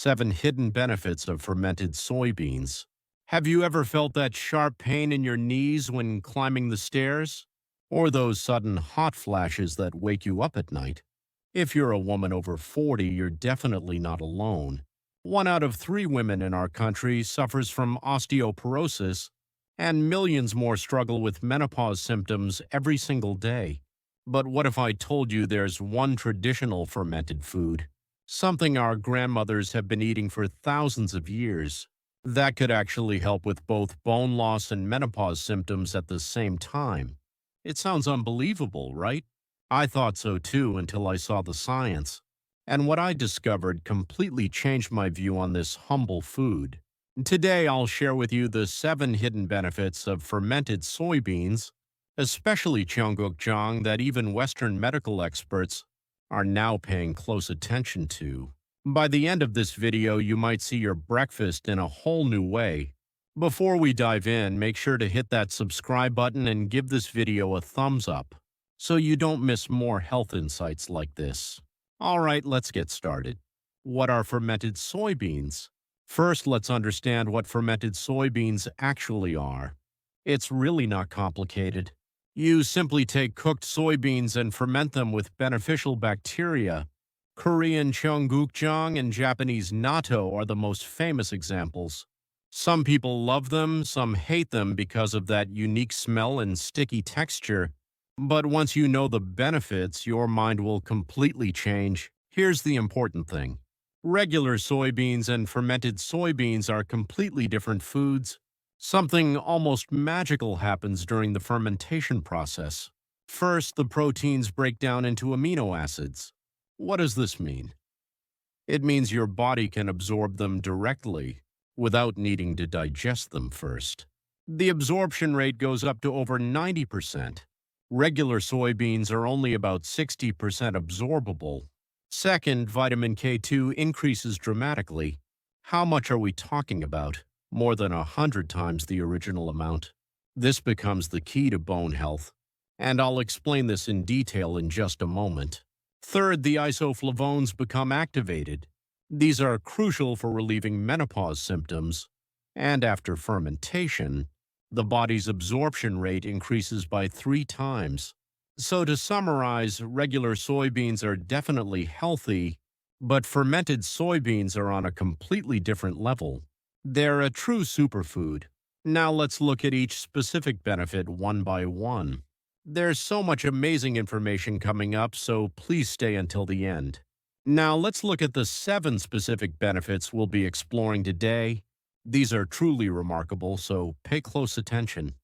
7 Hidden Benefits of Fermented Soybeans. Have you ever felt that sharp pain in your knees when climbing the stairs? Or those sudden hot flashes that wake you up at night? If you're a woman over 40, you're definitely not alone. 1 out of 3 women in our country suffers from osteoporosis, and millions more struggle with menopause symptoms every single day. But what if I told you there's one traditional fermented food, something our grandmothers have been eating for thousands of years, that could actually help with both bone loss and menopause symptoms at the same time? It sounds unbelievable, right? I thought so too until I saw the science. And what I discovered completely changed my view on this humble food. Today, I'll share with you the 7 hidden benefits of fermented soybeans, especially Cheonggukjang, that even Western medical experts are now paying close attention to. By the end of this video, you might see your breakfast in a whole new way. Before we dive in, make sure to hit that subscribe button and give this video a thumbs up so you don't miss more health insights like this. All right, let's get started. What are fermented soybeans? First, let's understand what fermented soybeans actually are. It's really not complicated. You simply take cooked soybeans and ferment them with beneficial bacteria. Korean Cheonggukjang and Japanese natto are the most famous examples. Some people love them, some hate them because of that unique smell and sticky texture. But once you know the benefits, your mind will completely change. Here's the important thing. Regular soybeans and fermented soybeans are completely different foods. Something almost magical happens during the fermentation process. First, the proteins break down into amino acids. What does this mean? It means your body can absorb them directly without needing to digest them first. The absorption rate goes up to over 90%. Regular soybeans are only about 60% absorbable. Second, vitamin K2 increases dramatically. How much are we talking about? More than 100 times the original amount. This becomes the key to bone health, and I'll explain this in detail in just a moment. Third, the isoflavones become activated. These are crucial for relieving menopause symptoms, and after fermentation, the body's absorption rate increases by 3 times. So to summarize, regular soybeans are definitely healthy, but fermented soybeans are on a completely different level. They're a true superfood. Now let's look at each specific benefit one by one. There's so much amazing information coming up, so please stay until the end. Now let's look at the 7 specific benefits we'll be exploring today. These are truly remarkable, so pay close attention.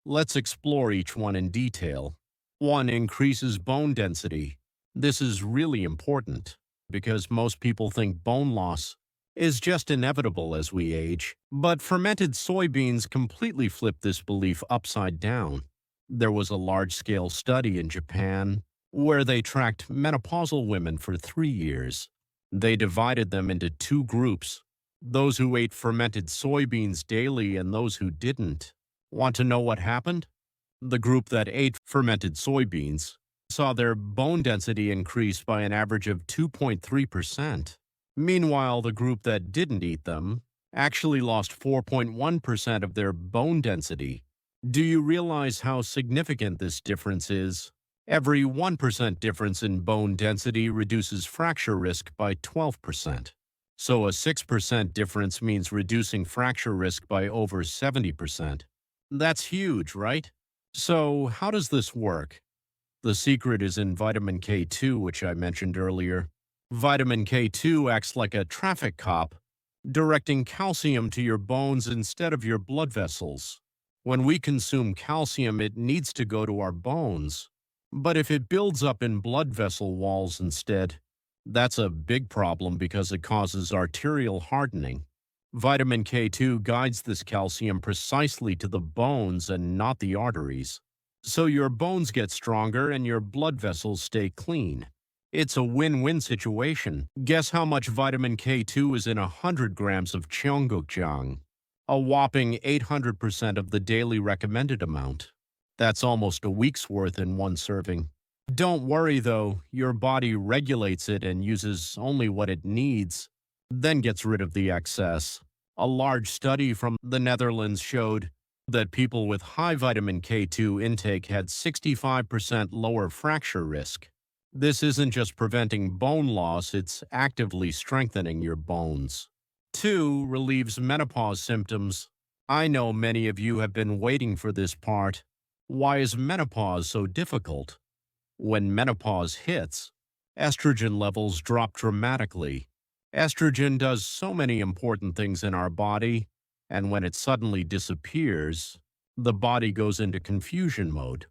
Let's explore each one in detail. 1. Increases bone density. This is really important because most people think bone loss is just inevitable as we age, but fermented soybeans completely flip this belief upside down. There was a large-scale study in Japan where they tracked menopausal women for 3 years. They divided them into 2 groups, those who ate fermented soybeans daily and those who didn't. Want to know what happened? The group that ate fermented soybeans saw their bone density increase by an average of 2.3%. Meanwhile, the group that didn't eat them actually lost 4.1% of their bone density. Do you realize how significant this difference is? Every 1% difference in bone density reduces fracture risk by 12%. So a 6% difference means reducing fracture risk by over 70%. That's huge, right? So how does this work? The secret is in vitamin K2, which I mentioned earlier. Vitamin K2 acts like a traffic cop, directing calcium to your bones instead of your blood vessels. When we consume calcium, it needs to go to our bones. But if it builds up in blood vessel walls instead, that's a big problem because it causes arterial hardening. Vitamin K2 guides this calcium precisely to the bones and not the arteries. So your bones get stronger and your blood vessels stay clean. It's a win-win situation. Guess how much vitamin K2 is in 100 grams of Cheonggukjang? A whopping 800% of the daily recommended amount. That's almost a week's worth in one serving. Don't worry though, your body regulates it and uses only what it needs. then gets rid of the excess. A large study from the Netherlands showed that people with high vitamin K2 intake had 65% lower fracture risk. This isn't just preventing bone loss, it's actively strengthening your bones. 2. Relieves menopause symptoms. I know many of you have been waiting for this part. Why is menopause so difficult? When menopause hits, estrogen levels drop dramatically. Estrogen does so many important things in our body, and when it suddenly disappears, the body goes into confusion mode.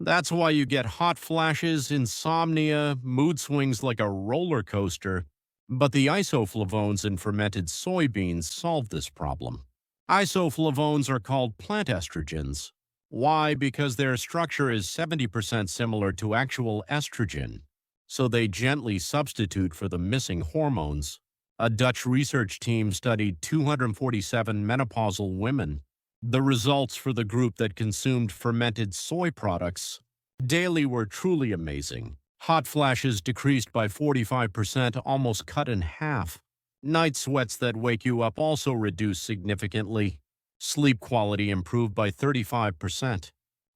That's why you get hot flashes, insomnia, mood swings like a roller coaster. But the isoflavones in fermented soybeans solve this problem. Isoflavones are called plant estrogens. Why? Because their structure is 70% similar to actual estrogen, so they gently substitute for the missing hormones. A Dutch research team studied 247 menopausal women. The results for the group that consumed fermented soy products daily were truly amazing. Hot flashes decreased by 45%, almost cut in half. Night sweats that wake you up also reduced significantly. Sleep quality improved by 35%.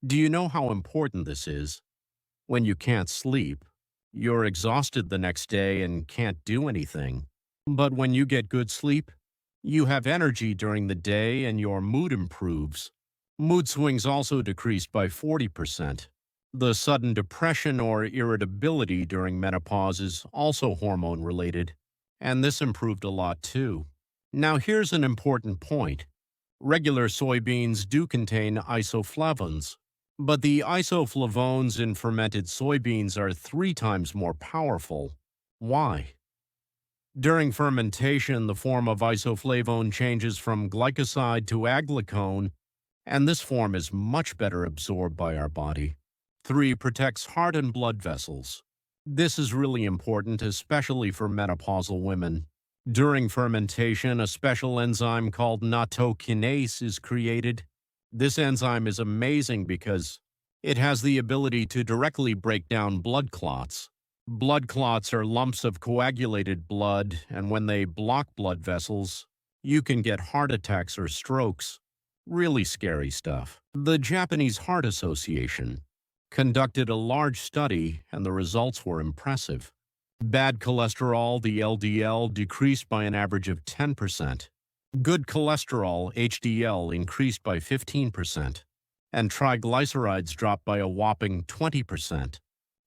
Do you know how important this is? When you can't sleep, you're exhausted the next day and can't do anything. But when you get good sleep, you have energy during the day and your mood improves. Mood swings also decreased by 40%. The sudden depression or irritability during menopause is also hormone-related, and this improved a lot too. Now here's an important point. Regular soybeans do contain isoflavones, but the isoflavones in fermented soybeans are 3 times more powerful. Why? During fermentation, the form of isoflavone changes from glycoside to aglycone, and this form is much better absorbed by our body. 3. Protects heart and blood vessels. This is really important, especially for menopausal women. During fermentation, a special enzyme called nattokinase is created. This enzyme is amazing because it has the ability to directly break down blood clots. Blood clots are lumps of coagulated blood, and when they block blood vessels, you can get heart attacks or strokes. Really scary stuff. The Japanese Heart Association conducted a large study, and the results were impressive. Bad cholesterol, the LDL, decreased by an average of 10%. Good cholesterol, HDL, increased by 15%. And triglycerides dropped by a whopping 20%.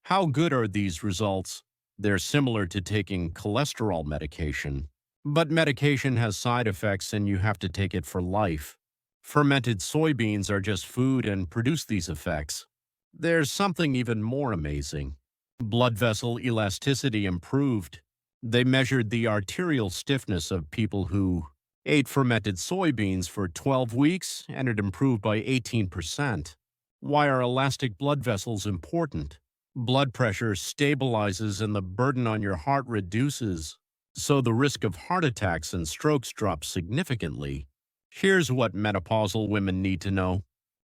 How good are these results? They're similar to taking cholesterol medication. But medication has side effects and you have to take it for life. Fermented soybeans are just food and produce these effects. There's something even more amazing. Blood vessel elasticity improved. They measured the arterial stiffness of people who ate fermented soybeans for 12 weeks, and it improved by 18%. Why are elastic blood vessels important? Blood pressure stabilizes and the burden on your heart reduces, so the risk of heart attacks and strokes drops significantly. Here's what menopausal women need to know.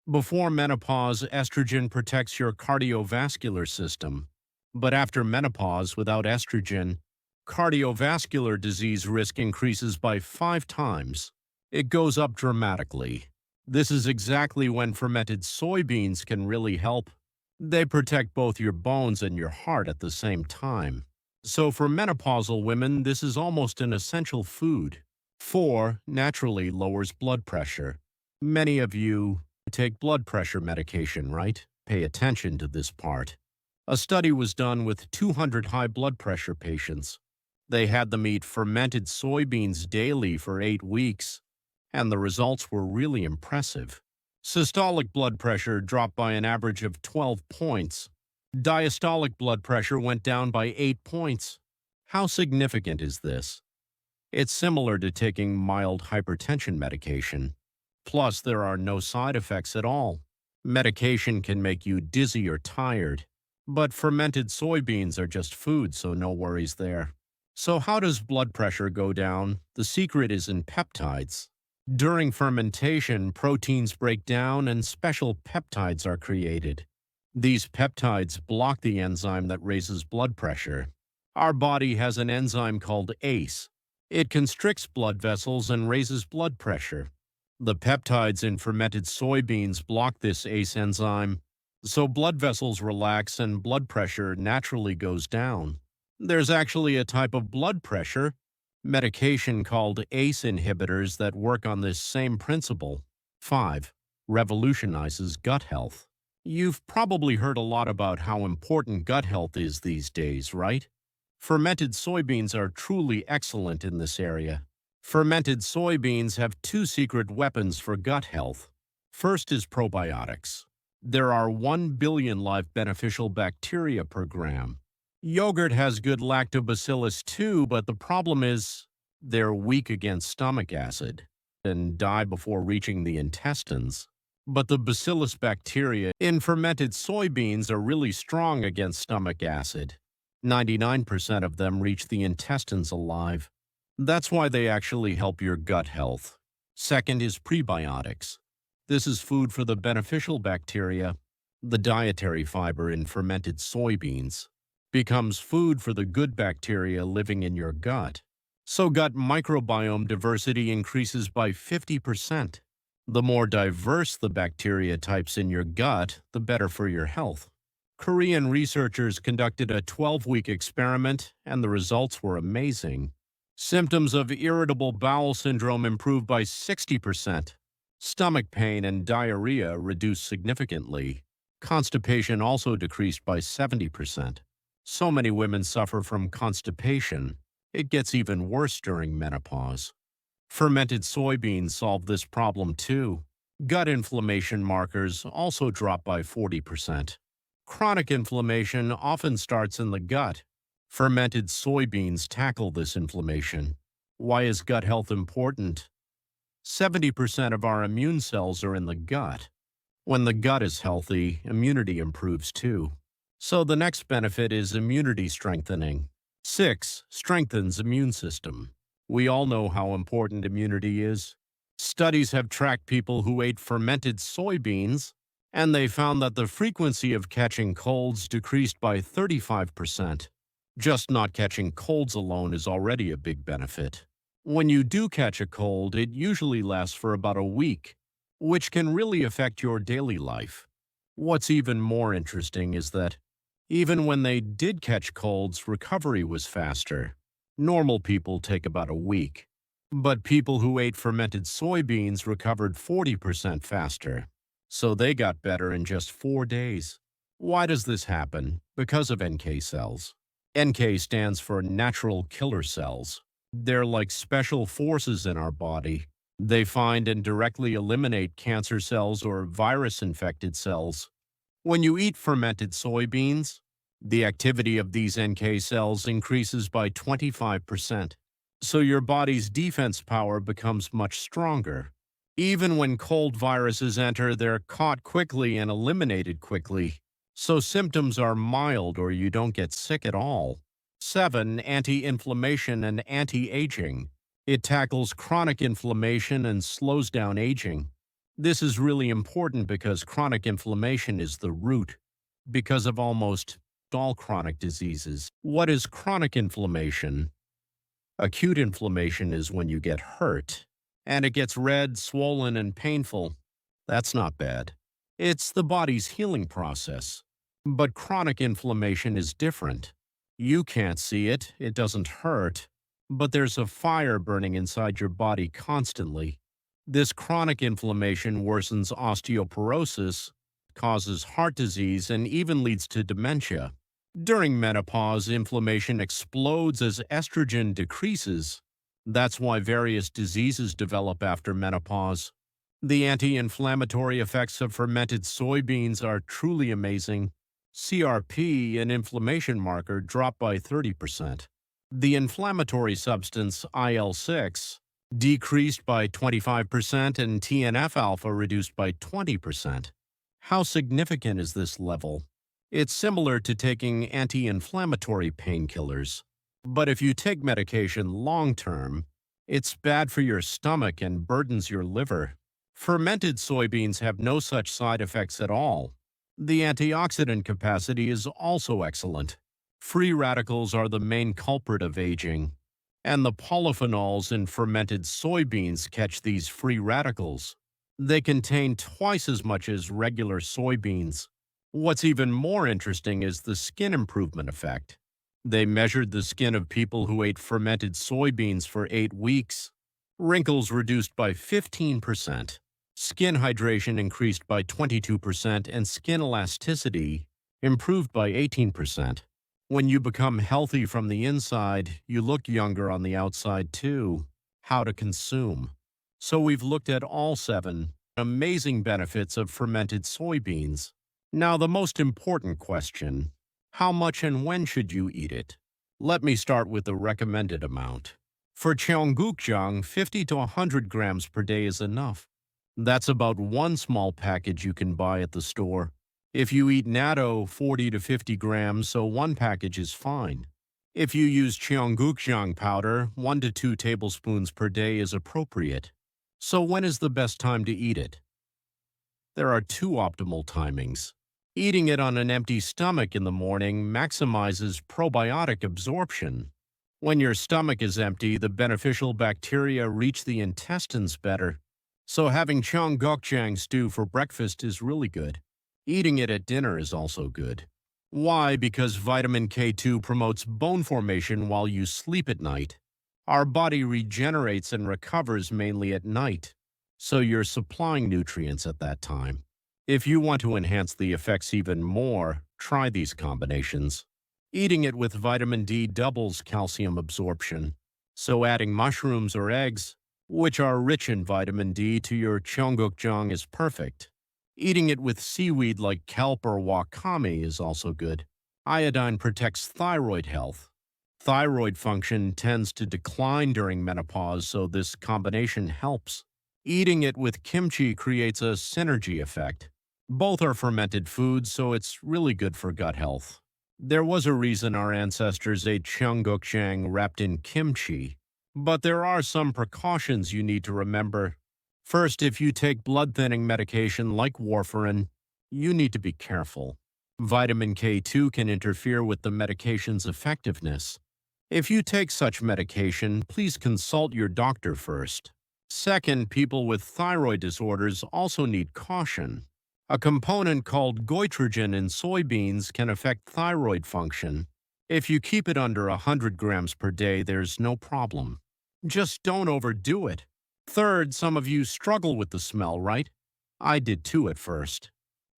Before menopause, estrogen protects your cardiovascular system. But after menopause, without estrogen, cardiovascular disease risk increases by 5 times. It goes up dramatically. This is exactly when fermented soybeans can really help. They protect both your bones and your heart at the same time. So for menopausal women, this is almost an essential food. 4. Naturally lowers blood pressure. Many of you take blood pressure medication, right? Pay attention to this part. A study was done with 200 high blood pressure patients. They had them eat fermented soybeans daily for 8 weeks, and the results were really impressive. Systolic blood pressure dropped by an average of 12 points. Diastolic blood pressure went down by 8 points. How significant is this? It's similar to taking mild hypertension medication. Plus, there are no side effects at all. Medication can make you dizzy or tired, but fermented soybeans are just food, so no worries there. So how does blood pressure go down? The secret is in peptides. During fermentation, proteins break down and special peptides are created. These peptides block the enzyme that raises blood pressure. Our body has an enzyme called ACE. It constricts blood vessels and raises blood pressure. The peptides in fermented soybeans block this ACE enzyme, so blood vessels relax and blood pressure naturally goes down. There's actually a type of blood pressure medication called ACE inhibitors that work on this same principle. 5. Revolutionizes gut health. You've probably heard a lot about how important gut health is these days, right? Fermented soybeans are truly excellent in this area. Fermented soybeans have two secret weapons for gut health. First is probiotics. There are 1 billion live beneficial bacteria per gram. Yogurt has good lactobacillus too, but the problem is they're weak against stomach acid and die before reaching the intestines. But the bacillus bacteria in fermented soybeans are really strong against stomach acid. 99% of them reach the intestines alive. That's why they actually help your gut health. Second is prebiotics. This is food for the beneficial bacteria. The dietary fiber in fermented soybeans becomes food for the good bacteria living in your gut. So gut microbiome diversity increases by 50%. The more diverse the bacteria types in your gut, the better for your health. Korean researchers conducted a 12-week experiment, and the results were amazing. Symptoms of irritable bowel syndrome improved by 60%. Stomach pain and diarrhea reduced significantly. Constipation also decreased by 70%. So many women suffer from constipation. It gets even worse during menopause. Fermented soybeans solve this problem too. Gut inflammation markers also drop by 40%. Chronic inflammation often starts in the gut. Fermented soybeans tackle this inflammation. Why is gut health important? 70% of our immune cells are in the gut. When the gut is healthy, immunity improves too. So the next benefit is immunity strengthening. 6. Strengthens immune system. We all know how important immunity is. Studies have tracked people who ate fermented soybeans, and they found that the frequency of catching colds decreased by 35%. Just not catching colds alone is already a big benefit. When you do catch a cold, it usually lasts for about a week, which can really affect your daily life. What's even more interesting is that even when they did catch colds, recovery was faster. Normal people take about a week, but people who ate fermented soybeans recovered 40% faster. So they got better in just 4 days. Why does this happen? Because of NK cells. NK stands for natural killer cells. They're like special forces in our body. They find and directly eliminate cancer cells or virus-infected cells. When you eat fermented soybeans, the activity of these NK cells increases by 25%. So your body's defense power becomes much stronger. Even when cold viruses enter, they're caught quickly and eliminated quickly. So symptoms are mild or you don't get sick at all. 7. Anti-inflammation and anti-aging. It tackles chronic inflammation and slows down aging. This is really important because chronic inflammation is the root because of almost all chronic diseases. What is chronic inflammation? Acute inflammation is when you get hurt, and it gets red, swollen, and painful. That's not bad. It's the body's healing process. But chronic inflammation is different. You can't see it, it doesn't hurt, but there's a fire burning inside your body constantly. This chronic inflammation worsens osteoporosis, causes heart disease, and even leads to dementia. During menopause, inflammation explodes as estrogen decreases. That's why various diseases develop after menopause. The anti-inflammatory effects of fermented soybeans are truly amazing. CRP, an inflammation marker, dropped by 30%. The inflammatory substance IL-6 decreased by 25% and TNF-alpha reduced by 20%. How significant is this level? It's similar to taking anti-inflammatory painkillers. But if you take medication long-term, it's bad for your stomach and burdens your liver. Fermented soybeans have no such side effects at all. The antioxidant capacity is also excellent. Free radicals are the main culprit of aging. And the polyphenols in fermented soybeans catch these free radicals. They contain twice as much as regular soybeans. What's even more interesting is the skin improvement effect. They measured the skin of people who ate fermented soybeans for 8 weeks. Wrinkles reduced by 15%. Skin hydration increased by 22%, and skin elasticity improved by 18%. When you become healthy from the inside, you look younger on the outside too. How to consume. So we've looked at all 7 amazing benefits of fermented soybeans. Now the most important question: how much and when should you eat it? Let me start with the recommended amount. For Cheonggukjang, 50 to 100 grams per day is enough. That's about one small package you can buy at the store. If you eat natto, 40 to 50 grams, so one package is fine. If you use Cheonggukjang powder, 1 to 2 tablespoons per day is appropriate. So when is the best time to eat it? There are 2 optimal timings. Eating it on an empty stomach in the morning maximizes probiotic absorption. When your stomach is empty, the beneficial bacteria reach the intestines better. So having Cheonggukjang stew for breakfast is really good. Eating it at dinner is also good. Why? Because vitamin K2 promotes bone formation while you sleep at night. Our body regenerates and recovers mainly at night, so you're supplying nutrients at that time. If you want to enhance the effects even more, try these combinations. Eating it with vitamin D doubles calcium absorption, so adding mushrooms or eggs, which are rich in vitamin D, to your Cheonggukjang is perfect. Eating it with seaweed like kelp or wakame is also good. Iodine protects thyroid health. Thyroid function tends to decline during menopause, so this combination helps. Eating it with kimchi creates a synergy effect. Both are fermented foods, so it's really good for gut health. There was a reason our ancestors ate Cheonggukjang wrapped in kimchi. But there are some precautions you need to remember. First, if you take blood-thinning medication like warfarin, you need to be careful. Vitamin K2 can interfere with the medication's effectiveness. If you take such medication, please consult your doctor first. Second, people with thyroid disorders also need caution. A component called goitrogen in soybeans can affect thyroid function. If you keep it under 100 grams per day, there's no problem. Just don't overdo it. Third, some of you struggle with the smell, right? I did too at first.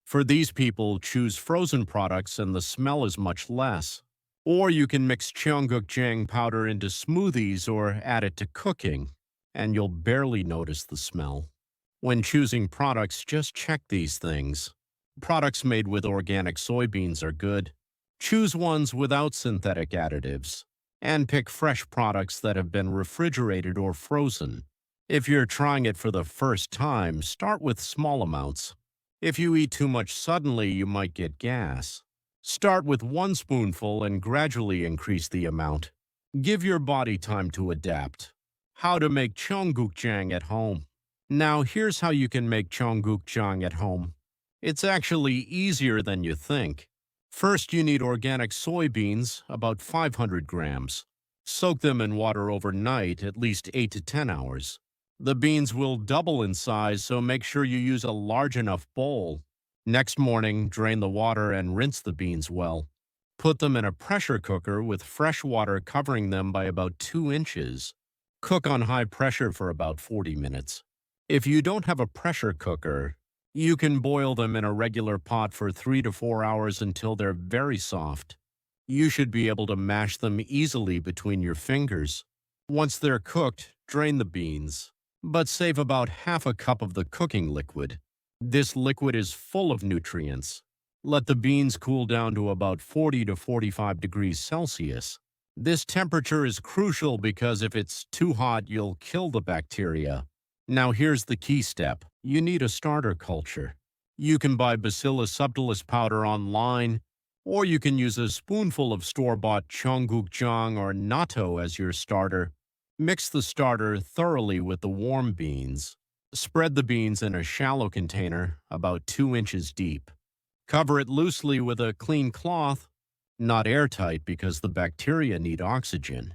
For these people, choose frozen products and the smell is much less. Or you can mix Cheonggukjang powder into smoothies or add it to cooking, and you'll barely notice the smell. When choosing products, just check these things. Products made with organic soybeans are good. Choose ones without synthetic additives. And pick fresh products that have been refrigerated or frozen. If you're trying it for the first time, start with small amounts. If you eat too much suddenly, you might get gas. Start with 1 spoonful and gradually increase the amount. Give your body time to adapt. How to make Cheonggukjang at home. Now here's how you can make Cheonggukjang at home. It's actually easier than you think. First, you need organic soybeans, about 500 grams. Soak them in water overnight, at least 8 to 10 hours. The beans will double in size, so make sure you use a large enough bowl. Next morning, drain the water and rinse the beans well. Put them in a pressure cooker with fresh water covering them by about 2 inches. Cook on high pressure for about 40 minutes. If you don't have a pressure cooker, you can boil them in a regular pot for 3 to 4 hours until they're very soft. You should be able to mash them easily between your fingers. Once they're cooked, drain the beans, but save about half a cup of the cooking liquid. This liquid is full of nutrients. Let the beans cool down to about 40 to 45 degrees Celsius. This temperature is crucial because if it's too hot, you'll kill the bacteria. Now here's the key step. You need a starter culture. You can buy Bacillus subtilis powder online, or you can use a spoonful of store-bought Cheonggukjang or natto as your starter. Mix the starter thoroughly with the warm beans. Spread the beans in a shallow container, about 2 inches deep. Cover it loosely with a clean cloth, not airtight because the bacteria need oxygen.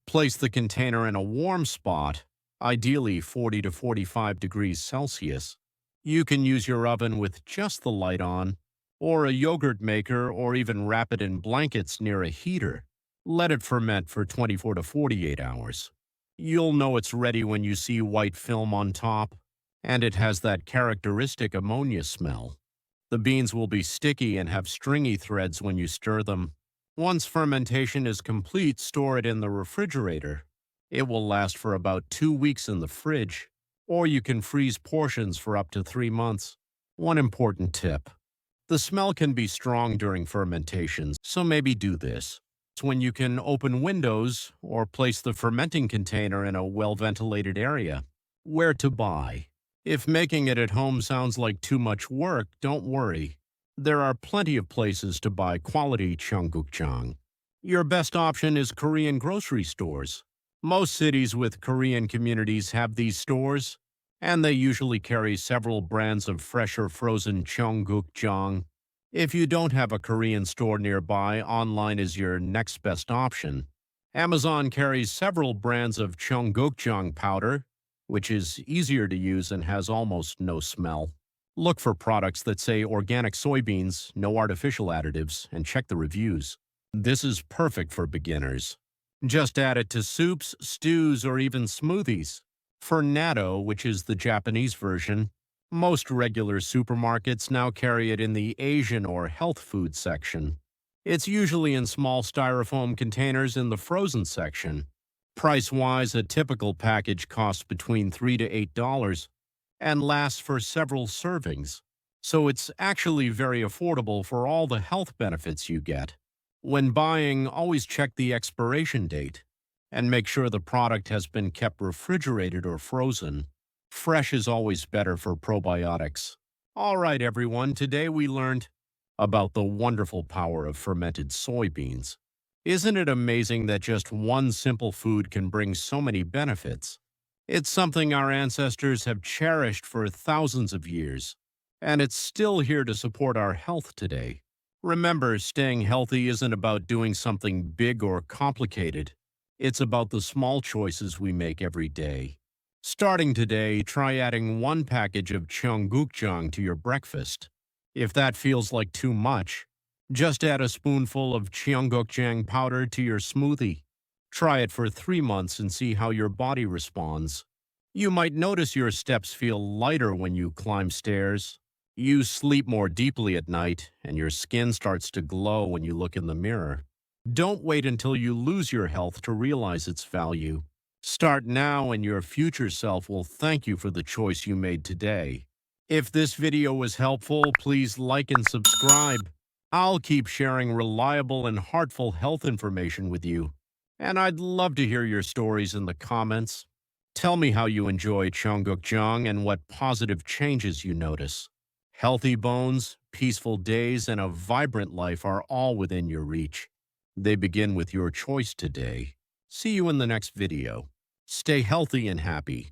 Place the container in a warm spot, ideally 40 to 45 degrees Celsius. You can use your oven with just the light on, or a yogurt maker, or even wrap it in blankets near a heater. Let it ferment for 24 to 48 hours. You'll know it's ready when you see white film on top, and it has that characteristic ammonia smell. The beans will be sticky and have stringy threads when you stir them. Once fermentation is complete, store it in the refrigerator. It will last for about 2 weeks in the fridge, or you can freeze portions for up to 3 months. One important tip: the smell can be strong during fermentation, so maybe do this. It's when you can open windows or place the fermenting container in a well-ventilated area. Where to buy? If making it at home sounds like too much work, don't worry. There are plenty of places to buy quality Cheonggukjang. Your best option is Korean grocery stores. Most cities with Korean communities have these stores, and they usually carry several brands of fresh or frozen Cheonggukjang. If you don't have a Korean store nearby, online is your next best option. Amazon carries several brands of Cheonggukjang powder, which is easier to use and has almost no smell. Look for products that say organic soybeans, no artificial additives, and check the reviews. This is perfect for beginners. Just add it to soups, stews, or even smoothies. For natto, which is the Japanese version, most regular supermarkets now carry it in the Asian or health food section. It's usually in small styrofoam containers in the frozen section. Price-wise, a typical package costs between $3 to $8 and lasts for several servings, so it's actually very affordable for all the health benefits you get. When buying, always check the expiration date and make sure the product has been kept refrigerated or frozen. Fresh is always better for probiotics. All right, everyone, today we learned about the wonderful power of fermented soybeans. Isn't it amazing that just one simple food can bring so many benefits? It's something our ancestors have cherished for thousands of years, and it's still here to support our health today. Remember, staying healthy isn't about doing something big or complicated. It's about the small choices we make every day. Starting today, try adding 1 package of Cheonggukjang to your breakfast. If that feels like too much, just add a spoonful of Cheonggukjang powder to your smoothie. Try it for 3 months and see how your body responds. You might notice your steps feel lighter when you climb stairs. You sleep more deeply at night, and your skin starts to glow when you look in the mirror. Don't wait until you lose your health to realize its value. Start now, and your future self will thank you for the choice you made today. If this video was helpful, please like and subscribe. I'll keep sharing reliable and heartful health information with you. And I'd love to hear your stories in the comments. Tell me how you enjoy Cheonggukjang and what positive changes you notice. Healthy bones, peaceful days, and a vibrant life are all within your reach. They begin with your choice today. See you in the next video. Stay healthy and happy.